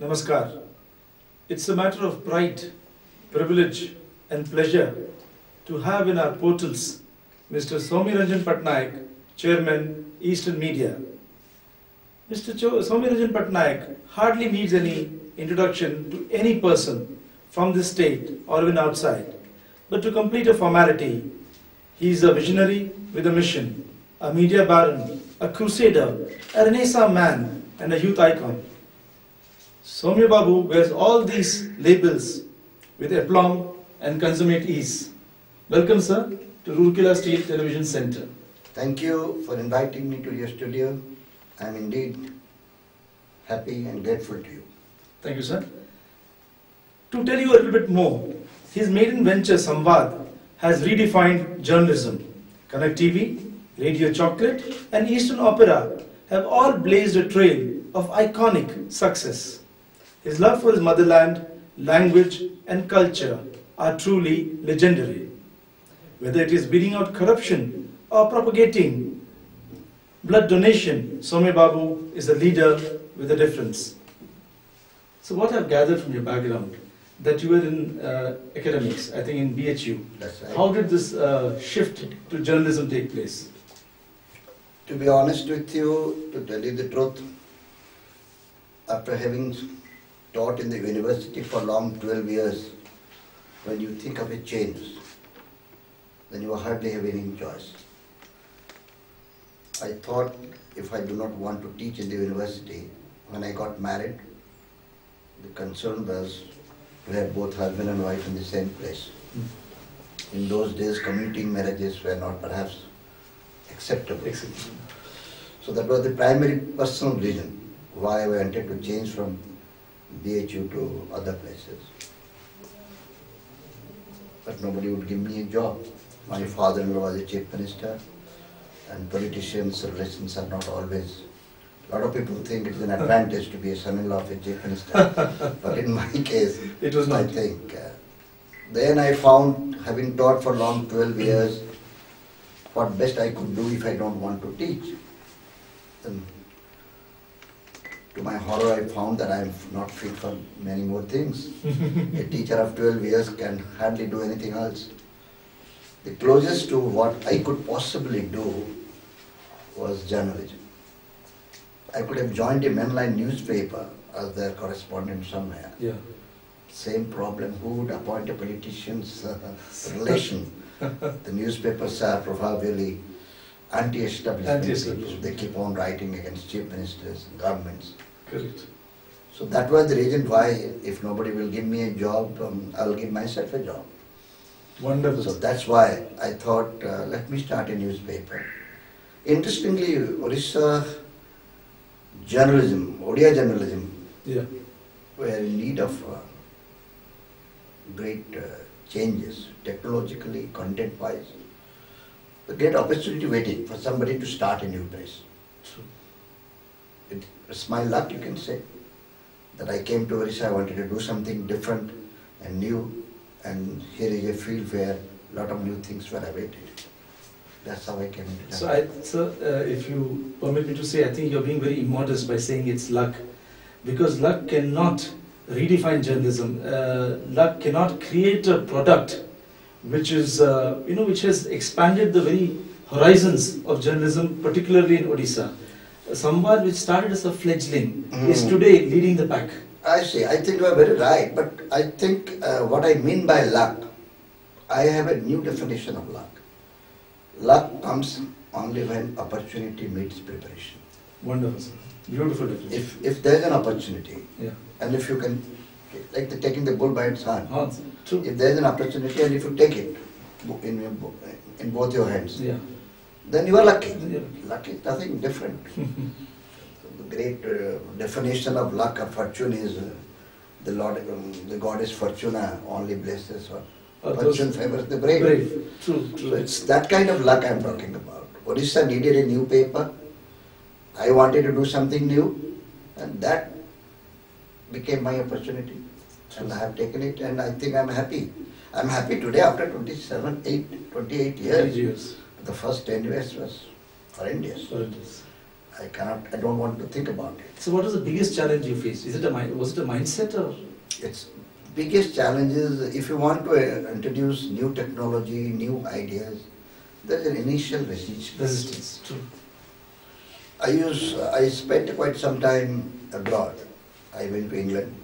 Namaskar. It's a matter of pride, privilege and pleasure to have in our portals Mr. Soumya Ranjan Patnaik, Chairman, Eastern Media. Mr. Soumya Ranjan Patnaik hardly needs any introduction to any person from this state or even outside. But to complete a formality, he is a visionary with a mission, a media baron, a crusader, a Renaissance man and a youth icon. Soumya Babu wears all these labels with aplomb and consummate ease. Welcome, sir, to Roorkela State Television Centre. Thank you for inviting me to your studio. I am indeed happy and grateful to you. Thank you, sir. To tell you a little bit more, his maiden venture, Samvad, has redefined journalism. Connect TV, Radio Chocolate, and Eastern Opera have all blazed a trail of iconic success. His love for his motherland, language, and culture are truly legendary. Whether it is beating out corruption or propagating blood donation, Soumya Babu is a leader with a difference. So what I've gathered from your background, that you were in academics, I think in BHU. That's right. How did this shift to journalism take place? To be honest with you, to tell you the truth, after having taught in the university for long 12 years, when you think of a change, then you hardly have any choice. I thought if I do not want to teach in the university, when I got married, the concern was to have both husband and wife in the same place. In those days, commuting marriages were not perhaps acceptable. So that was the primary personal reason why I wanted to change from BHU to other places. But nobody would give me a job. My father-in-law was a chief minister, and politicians' relations are not always. A lot of people think it's an advantage to be a son-in-law of a chief minister, but in my case, it was not. I think. Then I found, having taught for long 12 years, what best I could do if I don't want to teach. Then, to my horror, I found that I am not fit for many more things. A teacher of 12 years can hardly do anything else. The closest to what I could possibly do was journalism. I could have joined a mainline newspaper as their correspondent somewhere. Yeah. Same problem, who would appoint a politician's relation? The newspapers are proverbially anti-establishment people. They keep on writing against chief ministers and governments. Correct. So that was the reason why, if nobody will give me a job, I'll give myself a job. Wonderful. So that's why I thought, let me start a newspaper. Interestingly, Orissa journalism, Odia journalism, Yeah. were in need of great changes, technologically, content-wise. A great opportunity waiting for somebody to start a new place. True. It's my luck, you can say, that I came to Orissa. I wanted to do something different and new, and here is a field where a lot of new things were awaited. That's how I came into that. So, if you permit me to say, I think you're being very immodest by saying it's luck, because luck cannot redefine journalism. Luck cannot create a product which is, which has expanded the very horizons of journalism, particularly in Odisha. Samvad, which started as a fledgling, is today leading the pack. I see. I think you are very right. But I think what I mean by luck, I have a new definition of luck. Luck comes only when opportunity meets preparation. Wonderful, sir. Beautiful definition. If there is an opportunity, Yeah. and if you can, like taking the bull by its horn, True. if there is an opportunity and if you take it in both your hands, Yeah. then you are lucky. Yeah. Luck is nothing different. The great definition of luck or fortune is the goddess Fortuna only blesses or fortune favors the brave. True, true. So it's that kind of luck I'm talking about. Orissa needed a new paper. I wanted to do something new, and that became my opportunity. And I have taken it, and I think I'm happy. I'm happy today after 28 years. Years. The first 10 years was horrendous. I don't want to think about it. So what was the biggest challenge you faced? Was it a mindset or? Its biggest challenge is if you want to introduce new technology, new ideas, there is an initial resistance. Resistance, true. I spent quite some time abroad. I went to England.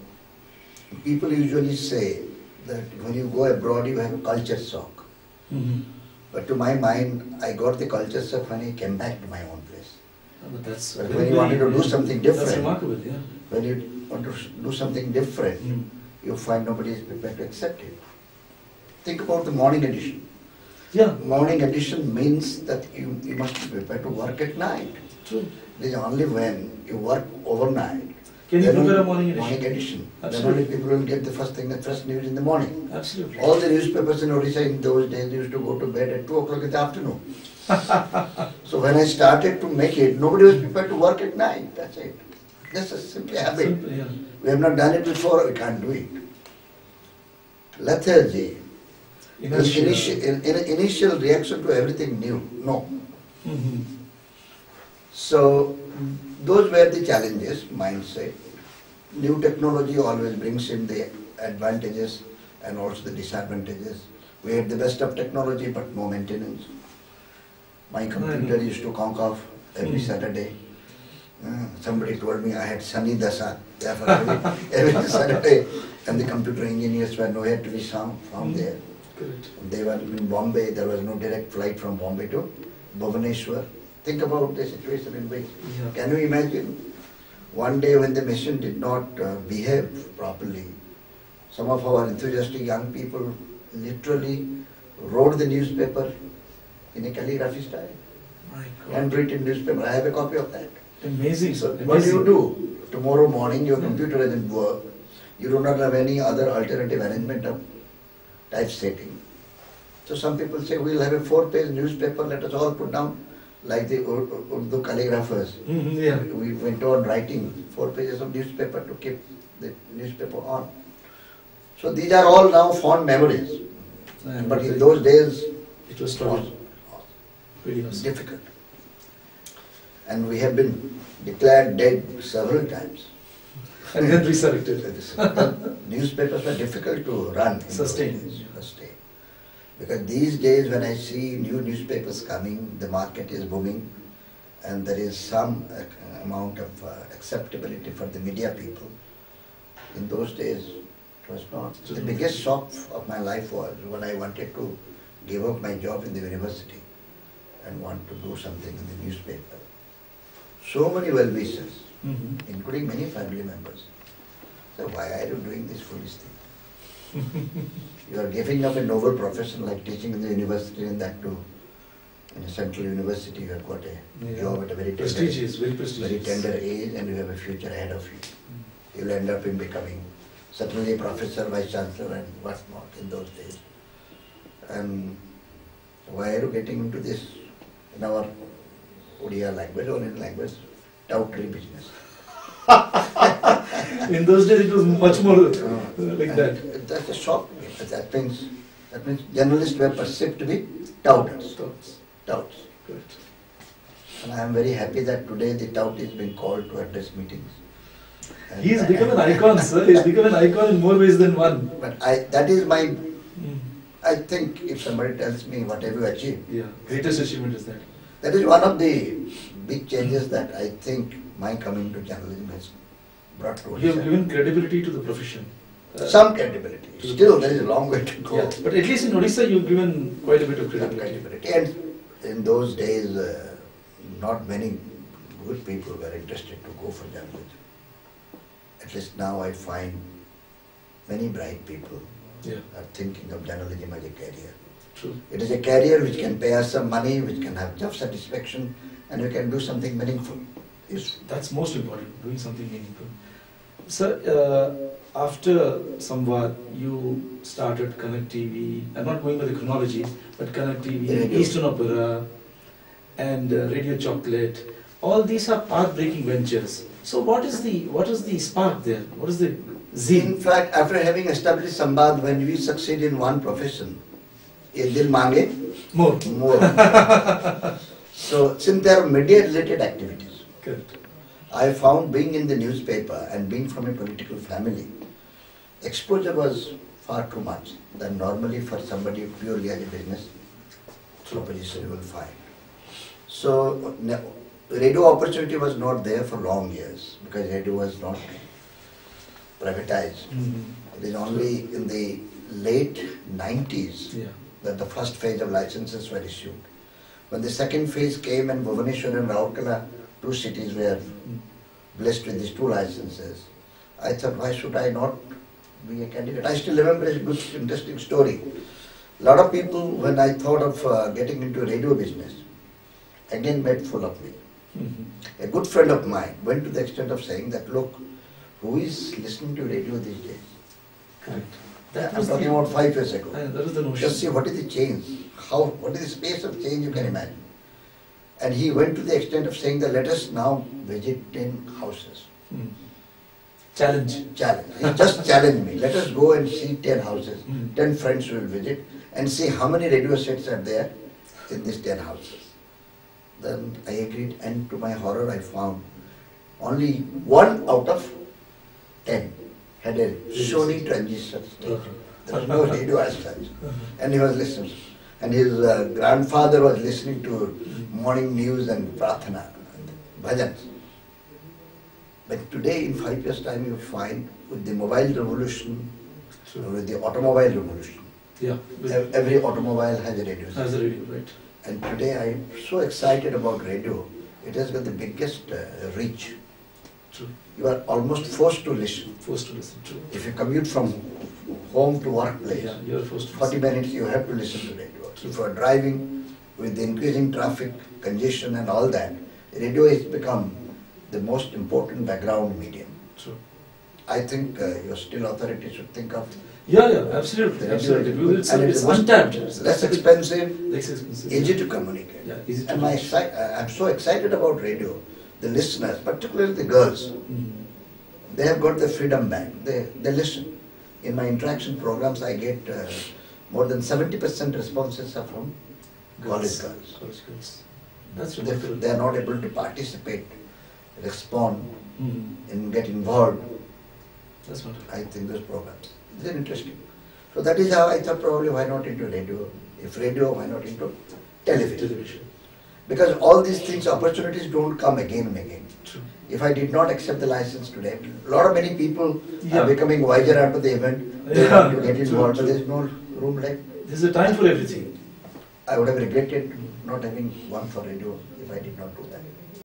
People usually say that when you go abroad you have a culture shock. Mm-hmm. But to my mind, I got the culture shock when I came back to my own place. But that's But when you wanted to do something different, that's remarkable, yeah. when you want to do something different, Mm. you find nobody is prepared to accept it. Think about the morning edition. Yeah, Morning edition means that you must be prepared to work at night. true. It is only when you work overnight. Can you then prepare a only- morning edition? Then Absolutely. only people will get the first thing, the first news in the morning. Absolutely. All the newspapers in Odisha in those days used to go to bed at 2 o'clock in the afternoon. So when I started to make it, nobody was prepared to work at night. That's it. That's a simple habit. Simple, yeah. We have not done it before, we can't do it. Lethargy. Initial reaction to everything new. No. Mm-hmm. So those were the challenges, mindset. New technology always brings in the advantages and also the disadvantages. We had the best of technology but no maintenance. My computer used to conk off every Saturday. Somebody told me I had Sunny Dasa, therefore every Saturday, and the computer engineers were nowhere to be found there. Correct. They were in Bombay, there was no direct flight from Bombay to Bhubaneswar. Think about the situation in which, Yeah. can you imagine, one day when the machine did not behave properly, some of our enthusiastic young people literally wrote the newspaper in a calligraphy style, My God. handwritten newspaper. I have a copy of that. Amazing, sir. What do you Amazing. do? Tomorrow morning your computer doesn't work. You do not have any other alternative arrangement of typesetting. So some people say we'll have a 4-page newspaper, let us all put down like the Urdu calligraphers. Mm-hmm, yeah. We went on writing 4 pages of newspaper to keep the newspaper on. So these are all now fond memories. But in those days it was it struggle. was Really was. difficult. And we have been declared dead several times. And then resurrected. Newspapers were difficult to run. in those Sustain. days, sustain. Because these days when I see new newspapers coming, the market is booming and there is some amount of acceptability for the media people. In those days, it was not. The biggest shock of my life was when I wanted to give up my job in the university and want to do something in the newspaper. So many well-wishers, Mm-hmm. including many family members. So why are you doing this foolish thing? You are giving up a noble profession like teaching in the university, and that too in a central university. You have got a job at a very prestigious, very very prestigious. tender age, and you have a future ahead of you. You will end up in becoming certainly a professor, vice chancellor, and what not in those days. And why are you getting into this in our Odia language or in language? Toutery business. In those days it was much more like And that. That's a shock. That means journalists were perceived to be touters. Thoughts. Touts. Correct. And I am very happy that today the tout is being called to address meetings. And He's become an icon, sir. He's become an icon in more ways than one. But that is my, I think if somebody tells me what have you achieved, Yeah, greatest achievement is that. that is one of the big changes that I think my coming to journalism has brought to You have Odisha. given credibility to the profession. Some credibility. Still, there is a long way to go. Yeah, but at least in Odisha you've given quite a bit of Some credibility. credibility. And in those days, not many good people were interested to go for journalism. At least now I find many bright people Yeah, are thinking of journalism as a career. true. It is a career which can pay us some money, which can have job satisfaction, and we can do something meaningful. That's most important, doing something meaningful. Sir, after Samvad, you started Connect TV. I'm not going by the chronology, but Connect TV, Radio. Eastern Opera, and Radio Chocolate. All these are path-breaking ventures. So what is the spark there? What is the zeal? In fact, after having established Sambad, when we succeed in one profession, ye dil mange More. more. So, since there are media-related activities, Correct. I found being in the newspaper and being from a political family, exposure was far too much than normally for somebody purely as a business proposition you will find. So radio opportunity was not there for long years because radio was not privatized. It is only in the late 90s that the first phase of licenses were issued. When the second phase came and Bhubaneswar and Raurkela, two cities were blessed with these two licenses, I thought, why should I not be a candidate? I still remember a good, interesting story. A lot of people, when I thought of getting into radio business, again made full of me. A good friend of mine went to the extent of saying that, look, who is listening to radio these days? Correct. I'm talking about 5 years ago. That was the notion. Just see what is the change, what is the space of change you can imagine. And he went to the extent of saying that let us now visit 10 houses. Challenge. He just challenged me. Let us go and see 10 houses. 10 friends will visit and see how many radio sets are there in these 10 houses. Then I agreed, and to my horror I found only 1 out of 10 had a Sony transistor station. There was no radio as such. And he was listening. And his grandfather was listening to morning news and prarthana and bhajans. But today, in 5 years' time, you find with the mobile revolution, with the automobile revolution, every automobile has a radio. Has a radio, right. And today I am so excited about radio. It has got the biggest reach. True. You are almost forced to listen. Forced to listen, true. If you commute from home to workplace, you are forced to 40 minutes you have to listen to radio. True. If you are driving with the increasing traffic, congestion and all that, radio has become the most important background medium. True. I think your still authority should think of absolutely. Absolutely. It's untapped. Less expensive, expensive, easy to communicate. Easy to and I'm so excited about radio. The listeners, particularly the girls, they have got the freedom back. They listen. In my interaction programs, I get more than 70% responses are from college girls. College girls. That's they are not able to participate, respond, and get involved. That's wonderful. I think those programs. They're interesting. So that is how I thought probably why not into radio? If radio, why not into television? Because all these things, opportunities don't come again and again. True. If I did not accept the license today, many people are becoming wiser after the event. They want to get involved, but there is no room left. There's a time for everything. I would have regretted not having one for radio if I did not do that.